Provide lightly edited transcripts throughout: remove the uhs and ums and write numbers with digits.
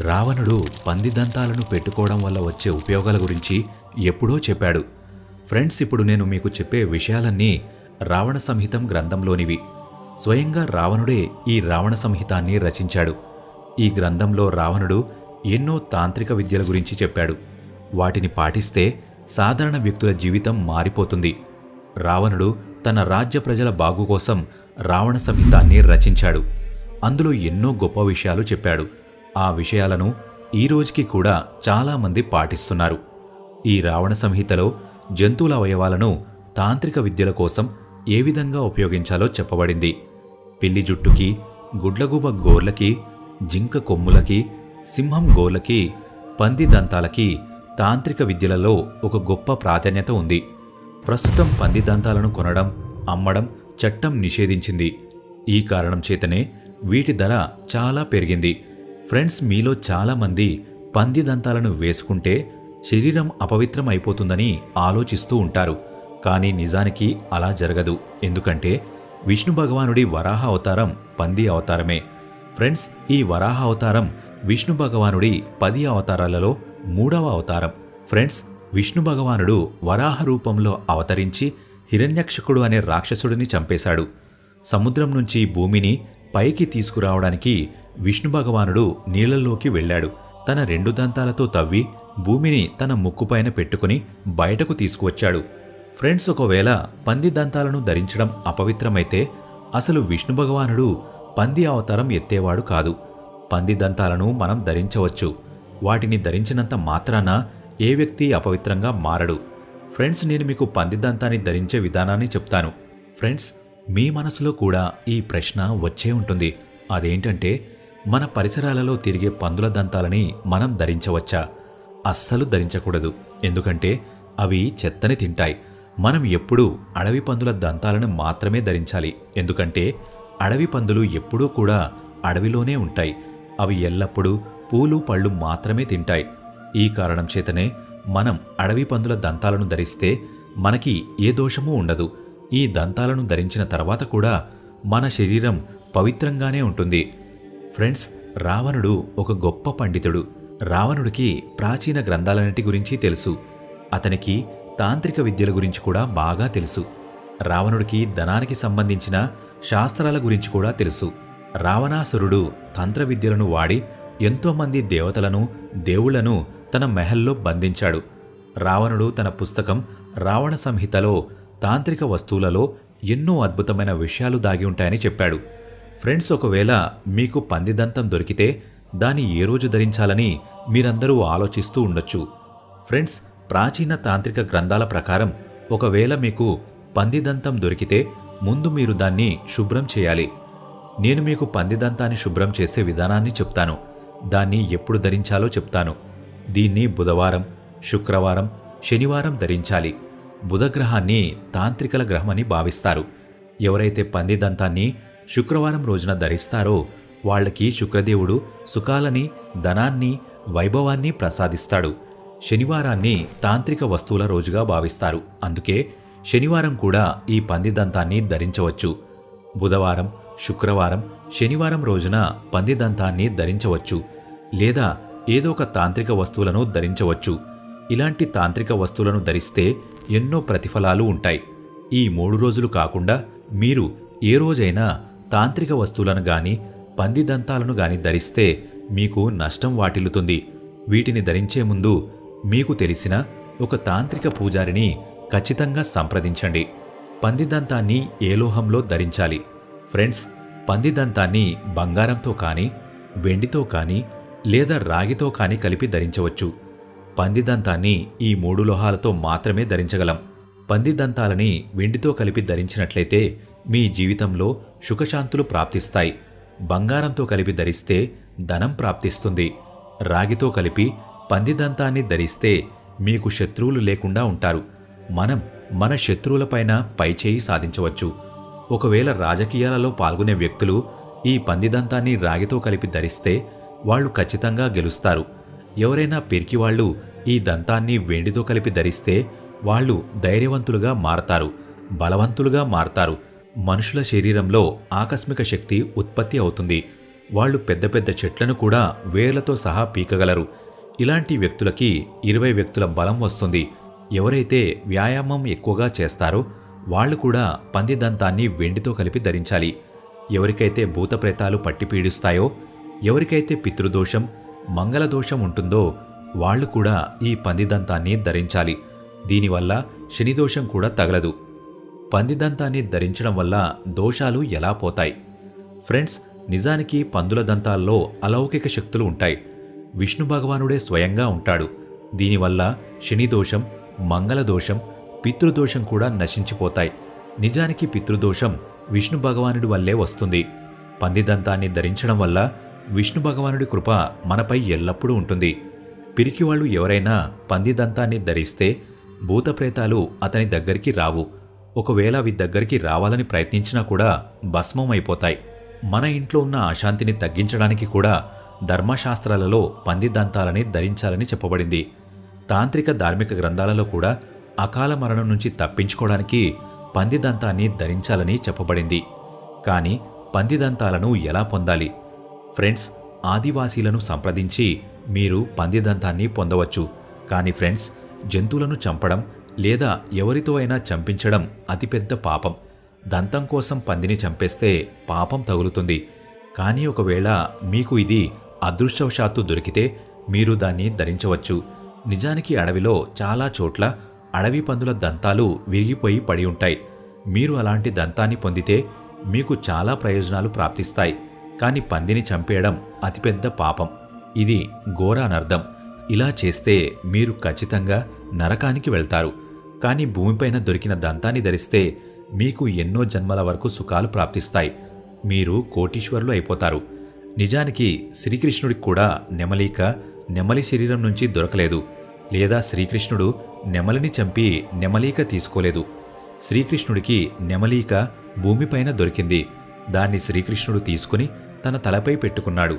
రావణుడు పంది దంతాలను పెట్టుకోవడం వల్ల వచ్చే ఉపయోగాల గురించి ఎప్పుడో చెప్పాడు. ఫ్రెండ్స్, ఇప్పుడు నేను మీకు చెప్పే విషయాలన్నీ రావణ సంహితం గ్రంథంలోనివి. స్వయంగా రావణుడే ఈ రావణ సంహితాన్ని రచించాడు. ఈ గ్రంథంలో రావణుడు ఎన్నో తాంత్రిక విద్యల గురించి చెప్పాడు. వాటిని పాటిస్తే సాధారణ వ్యక్తుల జీవితం మారిపోతుంది. రావణుడు తన రాజ్య ప్రజల బాగు కోసం రావణ సంహితాన్ని రచించాడు. అందులో ఎన్నో గొప్ప విషయాలు చెప్పాడు. ఆ విషయాలను ఈ రోజుకి కూడా చాలామంది పాటిస్తున్నారు. ఈ రావణ సంహితలో జంతువుల అవయవాలను తాంత్రిక విద్యల కోసం ఏ విధంగా ఉపయోగించాలో చెప్పబడింది. పిల్లి జుట్టుకి, గుడ్లగూబ గోర్లకి, జింక కొమ్ములకి, సింహం గోర్లకి, పంది దంతాలకి తాంత్రిక విద్యలలో ఒక గొప్ప ప్రాధాన్యత ఉంది. ప్రస్తుతం పంది దంతాలను కొనడం, అమ్మడం చట్టం నిషేధించింది. ఈ కారణం చేతనే వీటి ధర చాలా పెరిగింది. ఫ్రెండ్స్, మీలో చాలామంది పంది దంతాలను వేసుకుంటే శరీరం అపవిత్రం అయిపోతుందని ఆలోచిస్తూ ఉంటారు. కానీ నిజానికి అలా జరగదు. ఎందుకంటే విష్ణు భగవానుడి వరాహ అవతారం పంది అవతారమే. ఫ్రెండ్స్, ఈ వరాహ అవతారం విష్ణు భగవానుడి 10 అవతారాలలో 3వ అవతారం. ఫ్రెండ్స్, విష్ణు భగవానుడు వరాహ రూపంలో అవతరించి హిరణ్యక్షకుడు అనే రాక్షసుడిని చంపేశాడు. సముద్రం నుంచి భూమిని పైకి తీసుకురావడానికి విష్ణు భగవానుడు నీళ్లలోకి వెళ్ళాడు. తన 2 దంతాలతో తవ్వి భూమిని తన ముక్కుపైన పెట్టుకుని బయటకు తీసుకువచ్చాడు. ఫ్రెండ్స్, ఒకవేళ పంది దంతాలను ధరించడం అపవిత్రమైతే అసలు విష్ణు భగవానుడు పంది అవతారం ఎత్తేవాడు కాదు. పంది దంతాలను మనం ధరించవచ్చు. వాటిని ధరించినంత మాత్రాన ఏ వ్యక్తి అపవిత్రంగా మారడు. ఫ్రెండ్స్, నేను మీకు పంది దంతాన్ని ధరించే విధానాన్ని చెప్తాను. ఫ్రెండ్స్, మీ మనసులో కూడా ఈ ప్రశ్న వచ్చే ఉంటుంది. అదేంటంటే, మన పరిసరాలలో తిరిగే పందుల దంతాలని మనం ధరించవచ్చా? అస్సలు ధరించకూడదు. ఎందుకంటే అవి చెత్తని తింటాయి. మనం ఎప్పుడూ అడవి పందుల దంతాలను మాత్రమే ధరించాలి. ఎందుకంటే అడవి పందులు ఎప్పుడూ కూడా అడవిలోనే ఉంటాయి. అవి ఎల్లప్పుడూ పూలు పళ్ళు మాత్రమే తింటాయి. ఈ కారణం చేతనే మనం అడవి పందుల దంతాలను ధరిస్తే మనకి ఏ దోషమూ ఉండదు. ఈ దంతాలను ధరించిన తర్వాత కూడా మన శరీరం పవిత్రంగానే ఉంటుంది. ఫ్రెండ్స్, రావణుడు ఒక గొప్ప పండితుడు. రావణుడికి ప్రాచీన గ్రంథాలన్నిటి గురించి తెలుసు. అతనికి తాంత్రిక విద్యల గురించి కూడా బాగా తెలుసు. రావణుడికి ధనానికి సంబంధించిన శాస్త్రాల గురించి కూడా తెలుసు. రావణాసురుడు తంత్ర విద్యలను వాడి ఎంతోమంది దేవతలను, దేవుళ్లను తన మెహల్లో బంధించాడు. రావణుడు తన పుస్తకం రావణ సంహితలో తాంత్రిక వస్తువులలో ఎన్నో అద్భుతమైన విషయాలు దాగి ఉంటాయని చెప్పాడు. ఫ్రెండ్స్, ఒకవేళ మీకు పందిదంతం దొరికితే దాన్ని ఏ రోజు ధరించాలని మీరందరూ ఆలోచిస్తూ ఉండొచ్చు. ఫ్రెండ్స్, ప్రాచీన తాంత్రిక గ్రంథాల ప్రకారం ఒకవేళ మీకు పందిదంతం దొరికితే ముందు మీరు దాన్ని శుభ్రం చేయాలి. నేను మీకు పందిదంతాన్ని శుభ్రం చేసే విధానాన్ని చెప్తాను. దాన్ని ఎప్పుడు ధరించాలో చెప్తాను. దీన్ని బుధవారం, శుక్రవారం, శనివారం ధరించాలి. బుధగ్రహాన్ని తాంత్రికల గ్రహమని భావిస్తారు. ఎవరైతే పందిదంతాన్ని శుక్రవారం రోజున ధరిస్తారో వాళ్లకి శుక్రదేవుడు సుఖాలని, ధనాన్ని, వైభవాన్ని ప్రసాదిస్తాడు. శనివారాన్ని తాంత్రిక వస్తువుల రోజుగా భావిస్తారు. అందుకే శనివారం కూడా ఈ పందిదంతాన్ని ధరించవచ్చు. బుధవారం, శుక్రవారం, శనివారం రోజున పందిదంతాన్ని ధరించవచ్చు. లేదా ఏదో ఒక తాంత్రిక వస్తువులను ధరించవచ్చు. ఇలాంటి తాంత్రిక వస్తువులను ధరిస్తే ఎన్నో ప్రతిఫలాలు ఉంటాయి. ఈ 3 రోజులు కాకుండా మీరు ఏ రోజైనా తాంత్రిక వస్తువులను గాని, పందిదంతాలను గాని ధరిస్తే మీకు నష్టం వాటిల్లుతుంది. వీటిని ధరించే ముందు మీకు తెలిసిన ఒక తాంత్రిక పూజారిని ఖచ్చితంగా సంప్రదించండి. పందిదంతాన్ని ఏ లోహంలో ధరించాలి? ఫ్రెండ్స్, పందిదంతాన్ని బంగారంతో కానీ, వెండితో కానీ, లేదా రాగితో కానీ కలిపి ధరించవచ్చు. పందిదంతాన్ని ఈ 3 లోహాలతో మాత్రమే ధరించగలం. పందిదంతాలని వెండితో కలిపి ధరించినట్లయితే మీ జీవితంలో సుఖశాంతులు ప్రాప్తిస్తాయి. బంగారంతో కలిపి ధరిస్తే ధనం ప్రాప్తిస్తుంది. రాగితో కలిపి పందిదంతాన్ని ధరిస్తే మీకు శత్రువులు లేకుండా ఉంటారు. మనం మన శత్రువులపైన పైచేయి సాధించవచ్చు. ఒకవేళ రాజకీయాలలో పాల్గొనే వ్యక్తులు ఈ పందిదంతాన్ని రాగితో కలిపి ధరిస్తే వాళ్ళు ఖచ్చితంగా గెలుస్తారు. ఎవరైనా పిరికివాళ్లు ఈ దంతాన్ని వెండితో కలిపి ధరిస్తే వాళ్ళు ధైర్యవంతులుగా మారతారు, బలవంతులుగా మారతారు. మనుషుల శరీరంలో ఆకస్మిక శక్తి ఉత్పత్తి అవుతుంది. వాళ్ళు పెద్ద పెద్ద చెట్లను కూడా వేర్లతో సహా పీకగలరు. ఇలాంటి వ్యక్తులకి 20 వ్యక్తుల బలం వస్తుంది. ఎవరైతే వ్యాయామం ఎక్కువగా చేస్తారో వాళ్ళు కూడా పంది దంతాన్ని వెండితో కలిపి ధరించాలి. ఎవరికైతే భూతప్రేతాలు పట్టి పీడిస్తాయో, ఎవరికైతే పితృదోషం, మంగళదోషం ఉంటుందో వాళ్ళు కూడా ఈ పందిదంతాన్ని ధరించాలి. దీనివల్ల శనిదోషం కూడా తగలదు. పందిదంతాన్ని ధరించడం వల్ల దోషాలు ఎలా పోతాయి? ఫ్రెండ్స్, నిజానికి పందుల దంతాల్లో అలౌకిక శక్తులు ఉంటాయి. విష్ణు భగవానుడే స్వయంగా ఉంటాడు. దీనివల్ల శనిదోషం, మంగళదోషం, పితృదోషం కూడా నశించిపోతాయి. నిజానికి పితృదోషం విష్ణు భగవానుడి వల్లే వస్తుంది. పందిదంతాన్ని ధరించడం వల్ల విష్ణు భగవానుడి కృప మనపై ఎల్లప్పుడూ ఉంటుంది. పిరికివాళ్లు ఎవరైనా పందిదంతాన్ని ధరిస్తే భూతప్రేతాలు అతని దగ్గరికి రావు. ఒకవేళ అవి దగ్గరికి రావాలని ప్రయత్నించినా కూడా భస్మం అయిపోతాయి. మన ఇంట్లో ఉన్న అశాంతిని తగ్గించడానికి కూడా ధర్మశాస్త్రాలలో పందిదంతాలని ధరించాలని చెప్పబడింది. తాంత్రిక ధార్మిక గ్రంథాలలో కూడా అకాల మరణం నుంచి తప్పించుకోవడానికి పందిదంతాన్ని ధరించాలని చెప్పబడింది. కానీ పందిదంతాలను ఎలా పొందాలి? ఫ్రెండ్స్, ఆదివాసీలను సంప్రదించి మీరు పందిదంతాన్ని పొందవచ్చు. కానీ ఫ్రెండ్స్, జంతువులను చంపడం లేదా ఎవరితో అయినా చంపించడం అతిపెద్ద పాపం. దంతం కోసం పందిని చంపేస్తే పాపం తగులుతుంది. కానీ ఒకవేళ మీకు ఇది అదృష్టవశాత్తు దొరికితే మీరు దాన్ని ధరించవచ్చు. నిజానికి అడవిలో చాలా చోట్ల అడవి పందుల దంతాలు విరిగిపోయి పడి ఉంటాయి. మీరు అలాంటి దంతాన్ని పొందితే మీకు చాలా ప్రయోజనాలు ప్రాప్తిస్తాయి. కానీ పందిని చంపేయడం అతిపెద్ద పాపం. ఇది ఘోర అనర్థం. ఇలా చేస్తే మీరు ఖచ్చితంగా నరకానికి వెళ్తారు. కానీ భూమిపైన దొరికిన దంతాన్ని ధరిస్తే మీకు ఎన్నో జన్మల వరకు సుఖాలు ప్రాప్తిస్తాయి. మీరు కోటీశ్వరులు అయిపోతారు. నిజానికి శ్రీకృష్ణుడికి కూడా నెమలి శరీరం నుంచి దొరకలేదు. లేదా శ్రీకృష్ణుడు నెమలిని చంపి నెమలీక తీసుకోలేదు. శ్రీకృష్ణుడికి నెమలీక భూమిపైన దొరికింది. దాన్ని శ్రీకృష్ణుడు తీసుకుని తన తలపై పెట్టుకున్నాడు.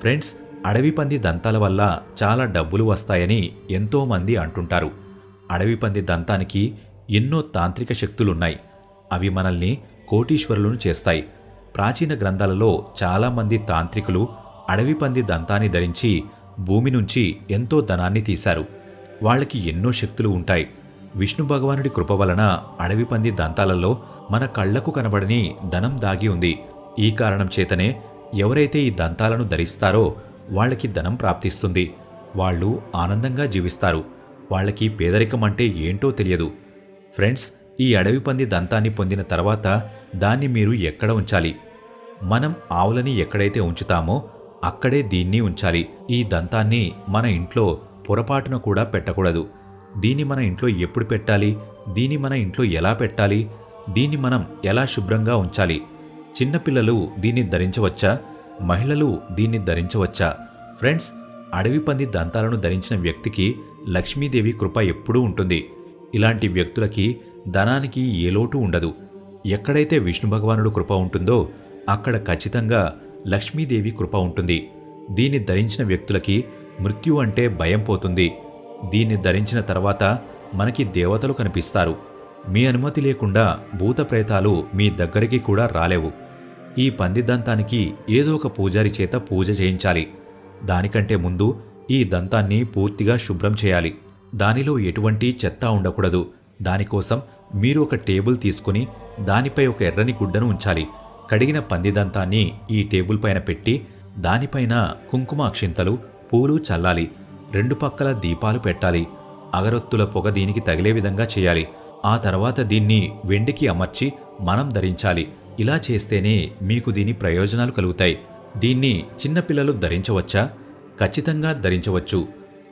ఫ్రెండ్స్, అడవి పంది దంతాల వల్ల చాలా డబ్బులు వస్తాయని ఎంతోమంది అంటుంటారు. అడవి పంది దంతానికి ఎన్నో తాంత్రిక శక్తులున్నాయి. అవి మనల్ని కోటీశ్వరులను చేస్తాయి. ప్రాచీన గ్రంథాలలో చాలామంది తాంత్రికులు అడవి పంది దంతాన్ని ధరించి భూమి నుంచి ఎంతో ధనాన్ని తీశారు. వాళ్ళకి ఎన్నో శక్తులు ఉంటాయి. విష్ణు భగవానుడి కృప వలన అడవి పంది దంతాలలో మన కళ్లకు కనబడని ధనం దాగి ఉంది. ఈ కారణం చేతనే ఎవరైతే ఈ దంతాలను ధరిస్తారో వాళ్ళకి ధనం ప్రాప్తిస్తుంది. వాళ్ళు ఆనందంగా జీవిస్తారు. వాళ్ళకి పేదరికం అంటే ఏంటో తెలియదు. ఫ్రెండ్స్, ఈ అడవి పంది దంతాన్ని పొందిన తర్వాత దాన్ని మీరు ఎక్కడ ఉంచాలి? మనం ఆవులని ఎక్కడైతే ఉంచుతామో అక్కడే దీన్ని ఉంచాలి. ఈ దంతాన్ని మన ఇంట్లో పొరపాటున కూడా పెట్టకూడదు. దీన్ని మన ఇంట్లో ఎప్పుడు పెట్టాలి? దీన్ని మన ఇంట్లో ఎలా పెట్టాలి? దీన్ని మనం ఎలా శుభ్రంగా ఉంచాలి? చిన్నపిల్లలు దీన్ని ధరించవచ్చా? మహిళలు దీన్ని ధరించవచ్చా? ఫ్రెండ్స్, అడవి పంది దంతాలను ధరించిన వ్యక్తికి లక్ష్మీదేవి కృప ఎప్పుడూ ఉంటుంది. ఇలాంటి వ్యక్తులకి ధనానికి ఏ లోటు ఉండదు. ఎక్కడైతే విష్ణు భగవానుడు కృప ఉంటుందో అక్కడ ఖచ్చితంగా లక్ష్మీదేవి కృప ఉంటుంది. దీన్ని ధరించిన వ్యక్తులకి మృత్యు అంటే భయం పోతుంది. దీన్ని ధరించిన తర్వాత మనకి దేవతలు కనిపిస్తారు. మీ అనుమతి లేకుండా భూతప్రేతాలు మీ దగ్గరికి కూడా రాలేవు. ఈ పంది దంతానికి ఏదో ఒక పూజారి చేత పూజ చేయించాలి. దానికంటే ముందు ఈ దంతాన్ని పూర్తిగా శుభ్రం చేయాలి. దానిలో ఎటువంటి చెత్త ఉండకూడదు. దానికోసం మీరు ఒక టేబుల్ తీసుకుని దానిపై ఒక ఎర్రని గుడ్డను ఉంచాలి. కడిగిన పంది దంతాన్ని ఈ టేబుల్ పైన పెట్టి దానిపైన కుంకుమ అక్షింతలు, పూలు చల్లాలి. 2 పక్కల దీపాలు పెట్టాలి. అగరొత్తుల పొగ దీనికి తగిలే విధంగా చేయాలి. ఆ తర్వాత దీన్ని వెండికి అమర్చి మనం ధరించాలి. ఇలా చేస్తేనే మీకు దీని ప్రయోజనాలు కలుగుతాయి. దీన్ని చిన్నపిల్లలు ధరించవచ్చా? ఖచ్చితంగా ధరించవచ్చు.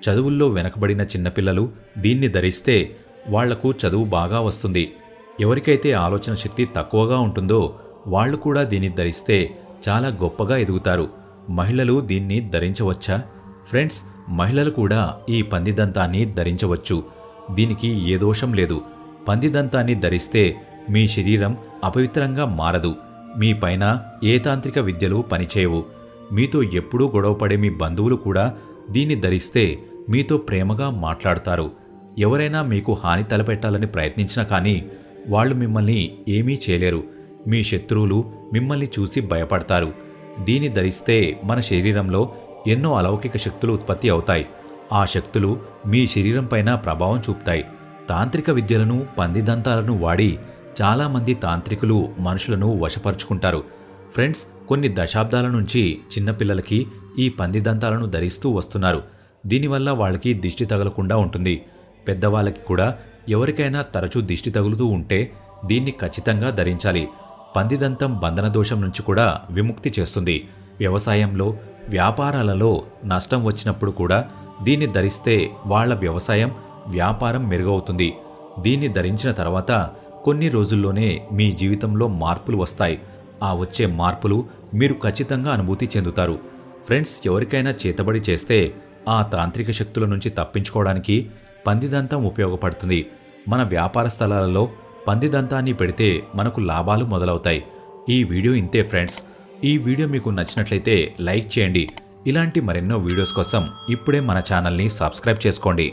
చదువుల్లో వెనకబడిన చిన్నపిల్లలు దీన్ని ధరిస్తే వాళ్లకు చదువు బాగా వస్తుంది. ఎవరికైతే ఆలోచన శక్తి తక్కువగా ఉంటుందో వాళ్ళు కూడా దీన్ని ధరిస్తే చాలా గొప్పగా ఎదుగుతారు. మహిళలు దీన్ని ధరించవచ్చా? ఫ్రెండ్స్, మహిళలు కూడా ఈ పందిదంతాన్ని ధరించవచ్చు. దీనికి ఏ దోషం లేదు. పందిదంతాన్ని ధరిస్తే మీ శరీరం అపవిత్రంగా మారదు. మీ పైన ఏ తాంత్రిక విద్యలు పనిచేయవు. మీతో ఎప్పుడూ గొడవపడే మీ బంధువులు కూడా దీన్ని ధరిస్తే మీతో ప్రేమగా మాట్లాడతారు. ఎవరైనా మీకు హాని తలపెట్టాలని ప్రయత్నించినా కానీ వాళ్ళు మిమ్మల్ని ఏమీ చేయలేరు. మీ శత్రువులు మిమ్మల్ని చూసి భయపడతారు. దీన్ని ధరిస్తే మన శరీరంలో ఎన్నో అలౌకిక శక్తులు ఉత్పత్తి అవుతాయి. ఆ శక్తులు మీ శరీరం పైన ప్రభావం చూపుతాయి. తాంత్రిక విద్యలను, పందిదంతాలను వాడి చాలామంది తాంత్రికులు మనుషులను వశపరుచుకుంటారు. ఫ్రెండ్స్, కొన్ని దశాబ్దాల నుంచి చిన్నపిల్లలకి ఈ పందిదంతాలను ధరిస్తూ వస్తున్నారు. దీనివల్ల వాళ్ళకి దిష్టి తగలకుండా ఉంటుంది. పెద్దవాళ్ళకి కూడా ఎవరికైనా తరచూ దిష్టి తగులుతూ ఉంటే దీన్ని ఖచ్చితంగా ధరించాలి. పందిదంతం బంధన దోషం నుంచి కూడా విముక్తి చేస్తుంది. వ్యవసాయంలో, వ్యాపారాలలో నష్టం వచ్చినప్పుడు కూడా దీన్ని ధరిస్తే వాళ్ళ వ్యవసాయం, వ్యాపారం మెరుగవుతుంది. దీన్ని ధరించిన తర్వాత కొన్ని రోజుల్లోనే మీ జీవితంలో మార్పులు వస్తాయి. ఆ వచ్చే మార్పులు మీరు ఖచ్చితంగా అనుభూతి చెందుతారు. ఫ్రెండ్స్, ఎవరికైనా చేతబడి చేస్తే ఆ తాంత్రిక శక్తుల నుంచి తప్పించుకోవడానికి పందిదంతం ఉపయోగపడుతుంది. మన వ్యాపార స్థలాలలో పందిదంతాన్ని పెడితే మనకు లాభాలు మొదలవుతాయి. ఈ వీడియో ఇంతే ఫ్రెండ్స్. ఈ వీడియో మీకు నచ్చినట్లయితే లైక్ చేయండి. ఇలాంటి మరెన్నో వీడియోస్ కోసం ఇప్పుడే మన ఛానల్ని సబ్స్క్రైబ్ చేసుకోండి.